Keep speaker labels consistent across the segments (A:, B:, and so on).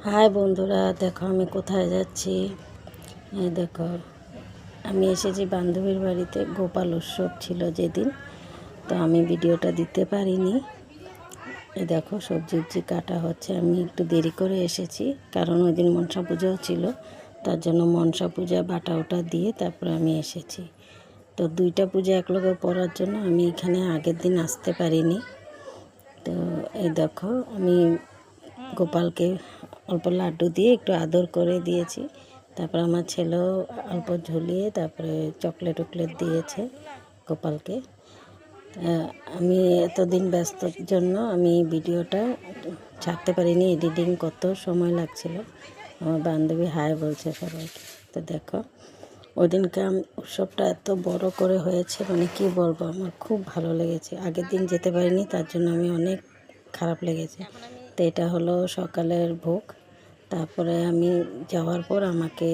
A: High বন্ধুরা, দেখো আমি কোথায় যাচ্ছি। এই দেখো, আমি এসেছি বান্ধবীর বাড়িতে। গোপাল উৎসব ছিল যেদিন, তো আমি ভিডিওটা দিতে পারিনি। এই দেখো সবজি কাটা হচ্ছে। আমি একটু দেরি করে এসেছি, কারণ ওই দিন মনসা পূজাও ছিল। তার জন্য মনসা পূজা বাটা ওটা দিয়ে তারপরে আমি এসেছি। তো দুইটা পূজা একলগে পড়ার জন্য আমি এখানে আগের দিন আসতে পারিনি। তো এই দেখো, আমি গোপালকে অল্প লাড্ডু দিয়ে একটু আদর করে দিয়েছি। তারপর আমার ছেলেও অল্প ঝুলিয়ে তারপরে চকলেট দিয়েছে গোপালকে। আমি এতদিন ব্যস্তর জন্য আমি ভিডিওটা ছাড়তে পারিনি, এডিটিং করতেও সময় লাগছিল। আমার বান্ধবী হাই বলছে সবাইকে। তো দেখো, ওই দিনকে উৎসবটা এত বড় করে হয়েছে, মানে কি বলবো, আমার খুব ভালো লেগেছে। আগের দিন যেতে পারিনি, তার জন্য আমি অনেক খারাপ লেগেছে। তো এটা হলো সকালের ভোগ। তারপরে আমি যাওয়ার পর আমাকে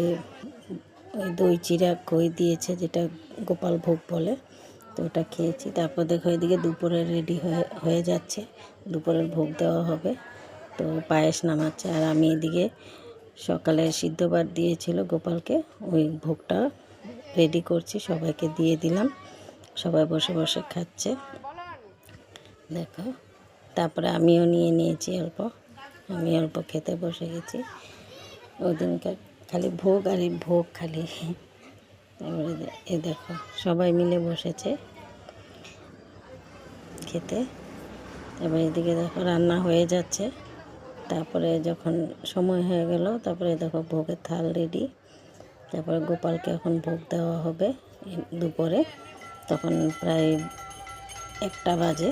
A: ওই দই চিড়া খই দিয়েছে, যেটা গোপাল ভোগ বলে। তো ওটা খেয়েছি। তারপর দেখো এদিকে দুপুরে রেডি হয়ে যাচ্ছে, দুপুরের ভোগ দেওয়া হবে। তো পায়েস নামাচ্ছে, আর আমি এদিকে সকালে সিদ্ধ ভাত দিয়েছিল গোপালকে, ওই ভোগটা রেডি করছি, সবাইকে দিয়ে দিলাম। সবাই বসে বসে খাচ্ছে দেখো। তারপরে আমিও নিয়েছি অল্প, আমি অল্প খেতে বসে গেছি। ওই দিনকার খালি ভোগ আর এই ভোগ খালি। তারপরে এ দেখো সবাই মিলে বসেছে খেতে। তারপরে এদিকে দেখো রান্না হয়ে যাচ্ছে। তারপরে যখন সময় হয়ে গেল, তারপরে দেখো ভোগের থাল রেডি। তারপরে গোপালকে এখন ভোগ দেওয়া হবে দুপুরে। তখন প্রায় 1টা বাজে,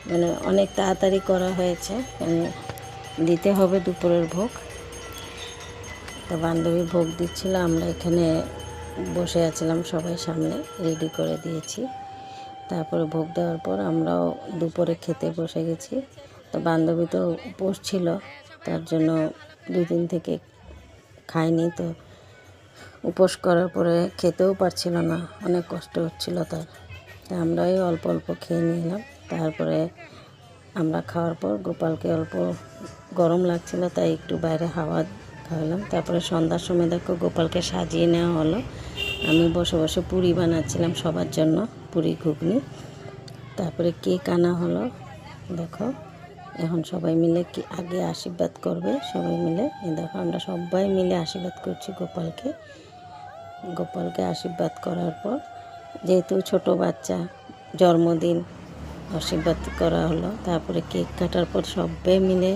A: মানে অনেক তাড়াতাড়ি করা হয়েছে, দিতে হবে দুপুরের ভোগ। তো বান্ধবী ভোগ দিচ্ছিল, আমরা এখানে বসে আছিলাম সবাই সামনে, রেডি করে দিয়েছি। তারপরে ভোগ দেওয়ার পর আমরাও দুপুরে খেতে বসে গেছি। তো বান্ধবী তো উপোস ছিল, তার জন্য 2 দিন থেকে খায়নি। তো উপোস করার পরে খেতেও পারছিল না, অনেক কষ্ট হচ্ছিল তার। তা আমরাই অল্প অল্প খেয়ে নিলাম। তারপরে আমরা খাওয়ার পর গোপালকে অল্প গরম লাগছিল, তাই একটু বাইরে হাওয়া খাওয়ালাম। তারপরে সন্ধ্যার সময় দেখো গোপালকে সাজিয়ে নেওয়া হলো। আমি বসে বসে পুরি বানাচ্ছিলাম সবার জন্য, পুরি ঘুগনি। তারপরে কেক আনা হলো দেখো। এখন সবাই মিলে কি আগে আশীর্বাদ করবে সবাই মিলে। দেখো আমরা সবাই মিলে আশীর্বাদ করছি গোপালকে আশীর্বাদ করার পর, যেহেতু ছোট বাচ্চা, জন্মদিন, আশীর্বাদ করা হলো। তারপরে কেক কাটার পর সবাই মিলে